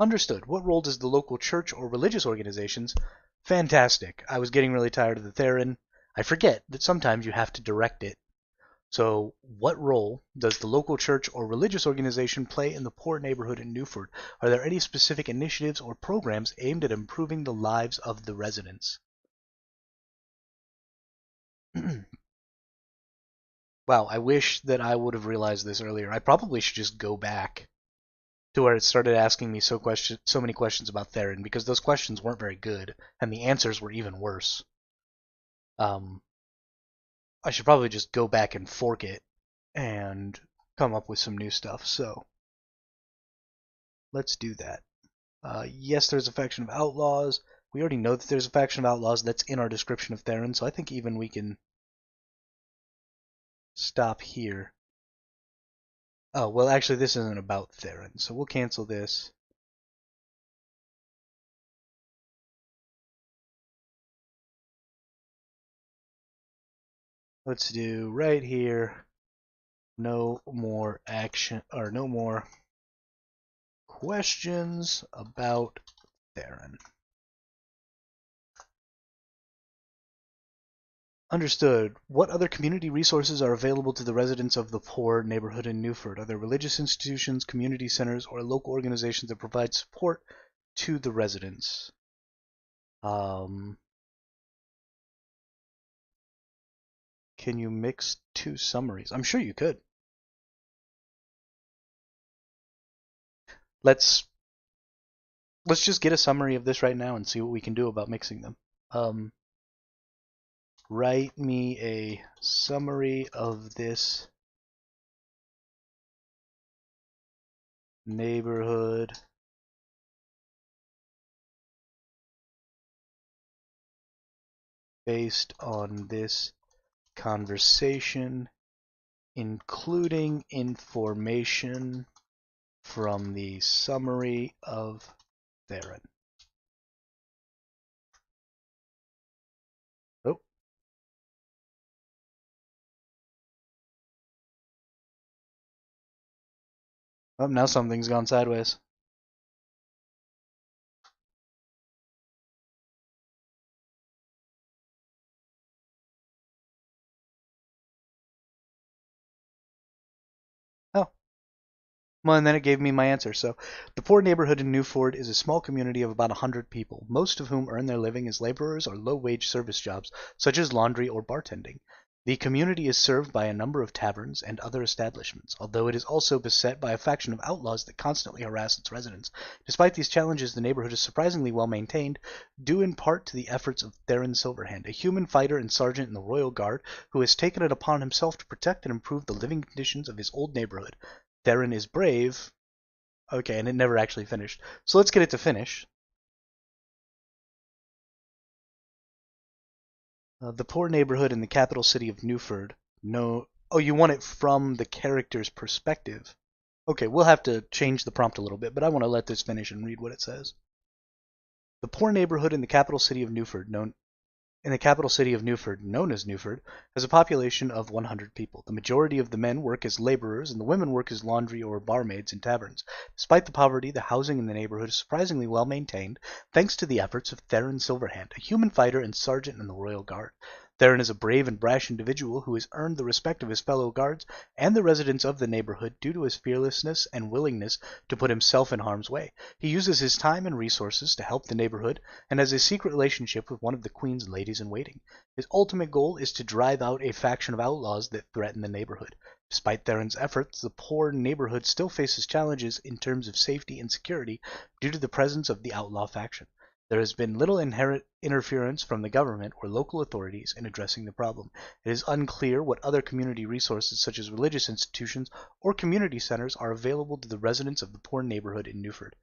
Understood. What role does the local church or religious organizations? Fantastic. I was getting really tired of the Theron. I forget that sometimes you have to direct it. So, what role does the local church or religious organization play in the poor neighborhood in Newford? Are there any specific initiatives or programs aimed at improving the lives of the residents? Wow, I wish that I would have realized this earlier. I probably should just go back to where it started asking me so many questions about Theron, because those questions weren't very good, and the answers were even worse. I should probably just go back and fork it and come up with some new stuff. So let's do that. Yes, there's a faction of outlaws. We already know that there's a faction of outlaws. That's in our description of Theron, so I think even we can stop here. Oh, well, actually, this isn't about Theron, so we'll cancel this. Let's do right here, no more action, or no more questions about Theron. Understood. What other community resources are available to the residents of the poor neighborhood in Newford? Are there religious institutions, community centers, or local organizations that provide support to the residents? Can you mix two summaries? I'm sure you could. Let's just get a summary of this right now and see what we can do about mixing them. Write me a summary of this neighborhood based on this conversation, including information from the summary of Theron. Oh. Oh, now something's gone sideways. Oh. Well, and then it gave me my answer. So, the poor neighborhood in Newford is a small community of about 100 people, most of whom earn their living as laborers or low-wage service jobs, such as laundry or bartending. The community is served by a number of taverns and other establishments, although it is also beset by a faction of outlaws that constantly harass its residents. Despite these challenges, the neighborhood is surprisingly well maintained, due in part to the efforts of Theron Silverhand, a human fighter and sergeant in the Royal Guard who has taken it upon himself to protect and improve the living conditions of his old neighborhood. Theron is brave. Okay, and it never actually finished. So let's get it to finish. The poor neighborhood in the capital city of Newford. No. Oh, you want it from the character's perspective. Okay, we'll have to change the prompt a little bit, but I want to let this finish and read what it says. The poor neighborhood in the capital city of Newford, known as Newford, has a population of 100 people. The majority of the men work as laborers, and the women work as laundry or barmaids in taverns. Despite the poverty, the housing in the neighborhood is surprisingly well maintained, thanks to the efforts of Theron Silverhand, a human fighter and sergeant in the Royal Guard. Theron is a brave and brash individual who has earned the respect of his fellow guards and the residents of the neighborhood due to his fearlessness and willingness to put himself in harm's way. He uses his time and resources to help the neighborhood and has a secret relationship with one of the Queen's ladies-in-waiting. His ultimate goal is to drive out a faction of outlaws that threaten the neighborhood. Despite Theron's efforts, the poor neighborhood still faces challenges in terms of safety and security due to the presence of the outlaw faction. There has been little inherent interference from the government or local authorities in addressing the problem. It is unclear what other community resources such as religious institutions or community centers are available to the residents of the poor neighborhood in Newford.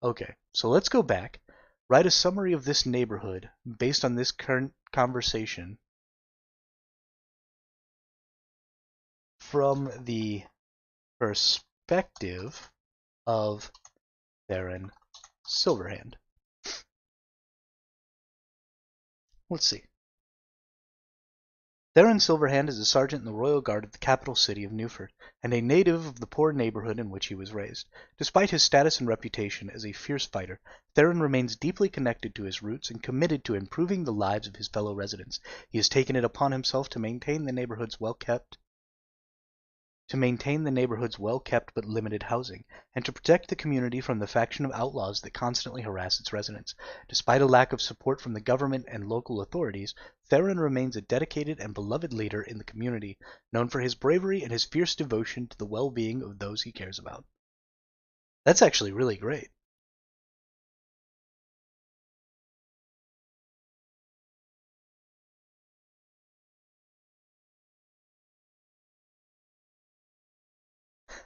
Okay, so let's go back. Write a summary of this neighborhood based on this current conversation from the perspective of Theron Silverhand. Let's see. Theron Silverhand is a sergeant in the Royal Guard of the capital city of Newford, and a native of the poor neighborhood in which he was raised. Despite his status and reputation as a fierce fighter, Theron remains deeply connected to his roots and committed to improving the lives of his fellow residents. He has taken it upon himself to maintain the neighborhood's well-kept but limited housing, and to protect the community from the faction of outlaws that constantly harass its residents. Despite a lack of support from the government and local authorities, Theron remains a dedicated and beloved leader in the community, known for his bravery and his fierce devotion to the well-being of those he cares about. That's actually really great.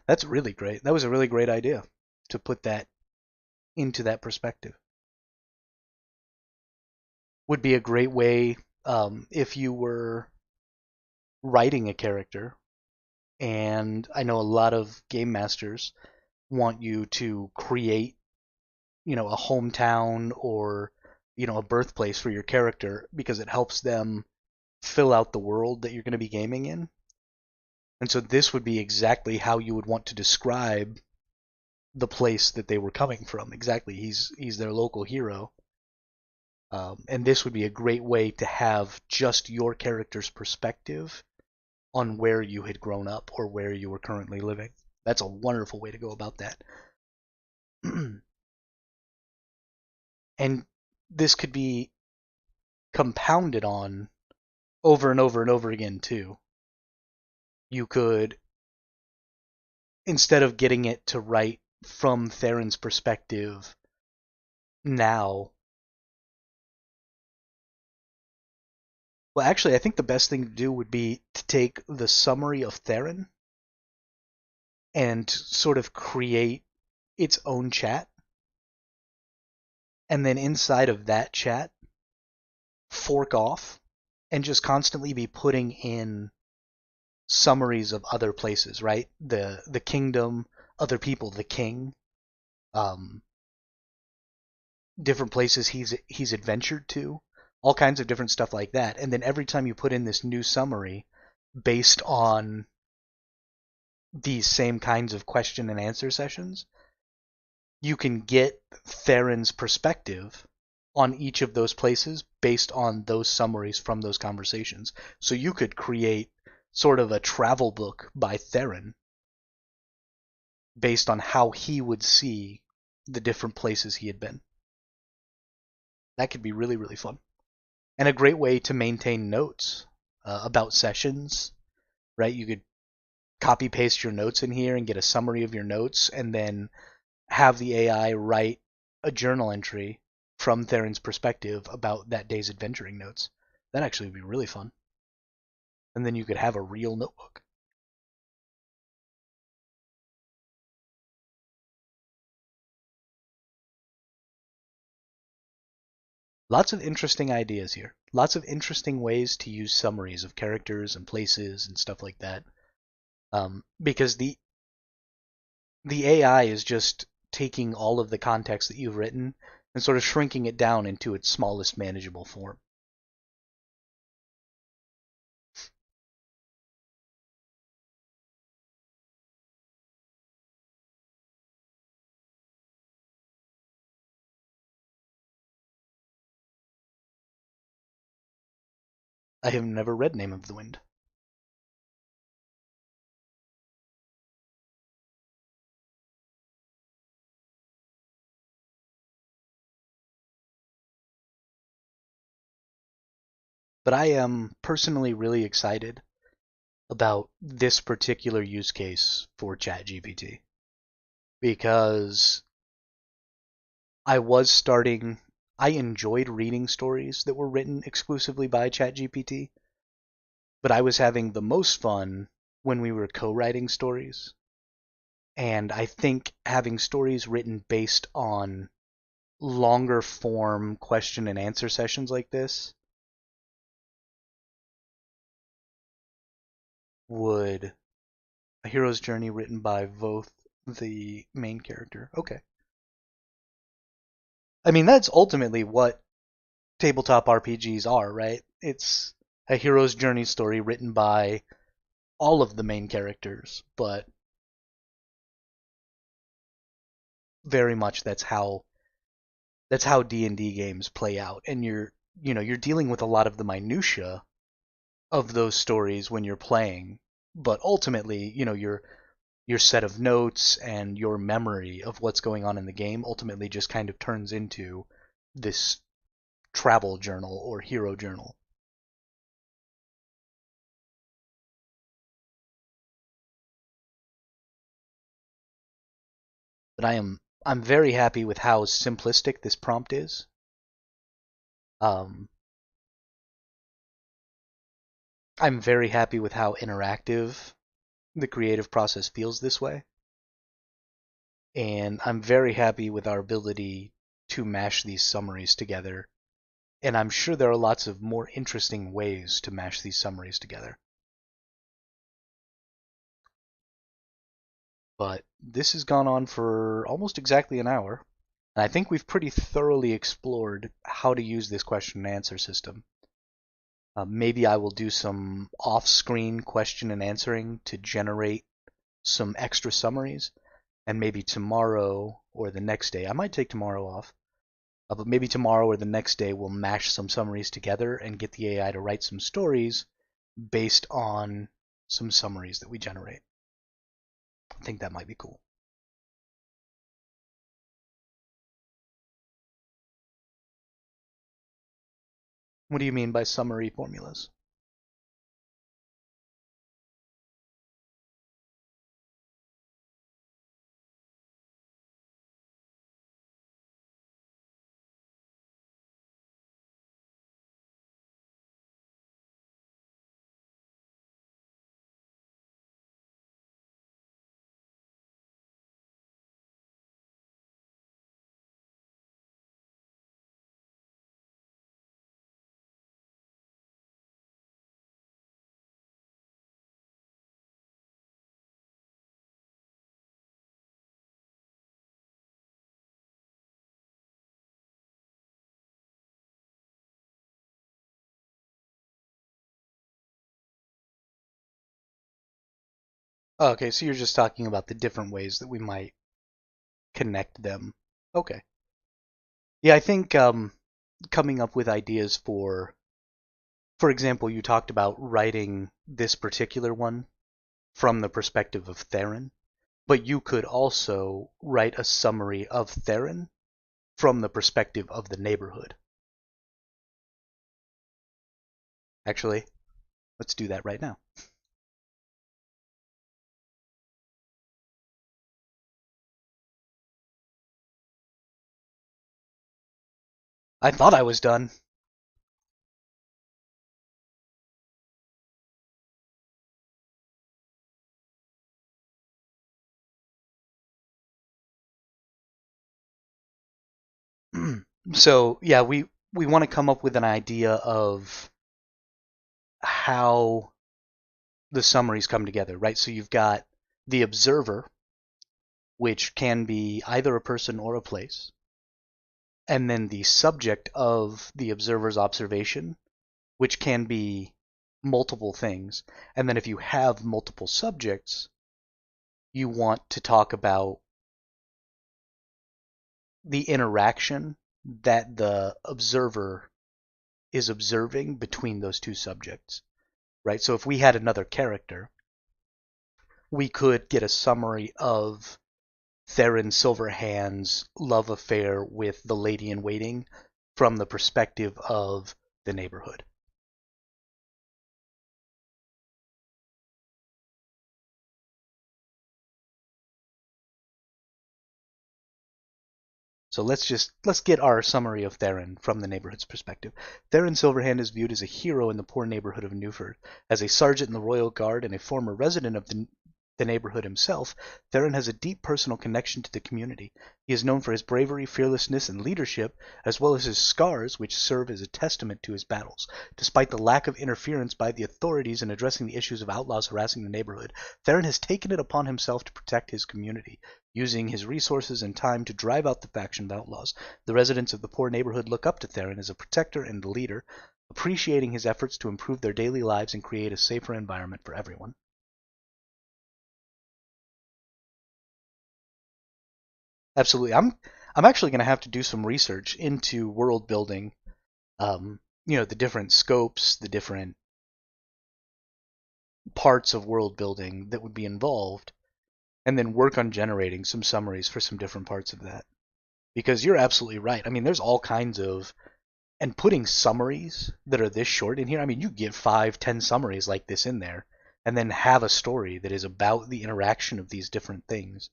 That's really great. That was a really great idea to put that into that perspective. Would be a great way if you were writing a character, and I know a lot of game masters want you to create, a hometown or, a birthplace for your character because it helps them fill out the world that you're going to be gaming in. And so this would be exactly how you would want to describe the place that they were coming from. Exactly, he's their local hero. And this would be a great way to have just your character's perspective on where you had grown up or where you were currently living. That's a wonderful way to go about that. And this could be compounded on over and over and over again too. You could, instead of getting it to write from Theron's perspective now, well, actually, I think the best thing to do would be to take the summary of Theron and sort of create its own chat, and then inside of that chat, fork off and just constantly be putting in summaries of other places, right? The kingdom, other people, the king, um, different places he's adventured to, all kinds of different stuff like that. And then every time you put in this new summary based on these same kinds of question and answer sessions, you can get Theron's perspective on each of those places based on those summaries from those conversations. So you could create sort of a travel book by Theron based on how he would see the different places he had been. That could be really, really fun. And a great way to maintain notes about sessions, right? You could copy paste your notes in here and get a summary of your notes, and then have the AI write a journal entry from Theron's perspective about that day's adventuring notes. That actually would be really fun. And then you could have a real notebook. Lots of interesting ideas here. Lots of interesting ways to use summaries of characters and places and stuff like that. Because the AI is just taking all of the context that you've written and sort of shrinking it down into its smallest manageable form. I have never read Name of the Wind. But I am personally really excited about this particular use case for ChatGPT because I enjoyed reading stories that were written exclusively by ChatGPT, but I was having the most fun when we were co-writing stories. And I think having stories written based on longer form question and answer sessions like this would a hero's journey written by both the main character. Okay. I mean, that's ultimately what tabletop RPGs are, right? It's a hero's journey story written by all of the main characters, but very much that's how D&D games play out, and you're dealing with a lot of the minutia of those stories when you're playing, but ultimately, your set of notes and your memory of what's going on in the game ultimately just kind of turns into this travel journal or hero journal. But I'm very happy with how simplistic this prompt is. Um, I'm very happy with how interactive the creative process feels this way. And I'm very happy with our ability to mash these summaries together. And I'm sure there are lots of more interesting ways to mash these summaries together. But this has gone on for almost exactly an hour. And I think we've pretty thoroughly explored how to use this question and answer system. Maybe I will do some off-screen question and answering to generate some extra summaries. And maybe tomorrow or the next day, I might take tomorrow off, but maybe tomorrow or the next day we'll mash some summaries together and get the AI to write some stories based on some summaries that we generate. I think that might be cool. What do you mean by summary formulas? Oh, okay, so you're just talking about the different ways that we might connect them. Okay. Yeah, I think coming up with ideas for example, you talked about writing this particular one from the perspective of Theron, but you could also write a summary of Theron from the perspective of the neighborhood. Actually, let's do that right now. I thought I was done. So, yeah, we want to come up with an idea of how the summaries come together, right? So you've got the observer, which can be either a person or a place, and then the subject of the observer's observation, which can be multiple things. And then if you have multiple subjects, you want to talk about the interaction that the observer is observing between those two subjects, right? So if we had another character, we could get a summary of Theron Silverhand's love affair with the lady in waiting from the perspective of the neighborhood. So let's get our summary of Theron from the neighborhood's perspective. Theron Silverhand is viewed as a hero in the poor neighborhood of Newford. As a sergeant in the Royal Guard and a former resident of the neighborhood himself, Theron has a deep personal connection to the community. He is known for his bravery, fearlessness, and leadership, as well as his scars, which serve as a testament to his battles. Despite the lack of interference by the authorities in addressing the issues of outlaws harassing the neighborhood, Theron has taken it upon himself to protect his community, using his resources and time to drive out the faction of outlaws. The residents of the poor neighborhood look up to Theron as a protector and leader, appreciating his efforts to improve their daily lives and create a safer environment for everyone. Absolutely. I'm actually going to have to do some research into world building. The different scopes, the different parts of world building that would be involved, and then work on generating some summaries for some different parts of that. Because you're absolutely right. I mean, there's all kinds of, and putting summaries that are this short in here. I mean, you get 5, 10 summaries like this in there, and then have a story that is about the interaction of these different things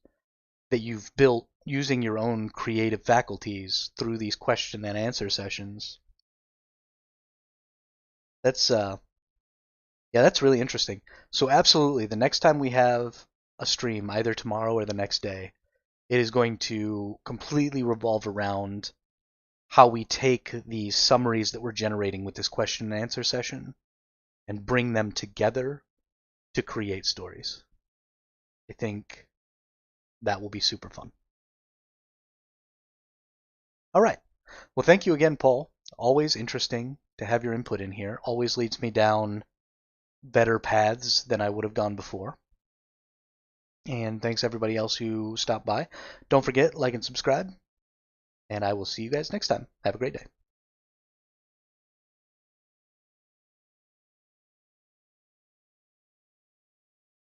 that you've built using your own creative faculties through these question and answer sessions. That's yeah, that's really interesting. So absolutely, the next time we have a stream, either tomorrow or the next day, it is going to completely revolve around how we take the summaries that we're generating with this question and answer session and bring them together to create stories. I think that will be super fun. All right. Well, thank you again, Paul. Always interesting to have your input in here. Always leads me down better paths than I would have gone before. And thanks everybody else who stopped by. Don't forget, like and subscribe. And I will see you guys next time. Have a great day.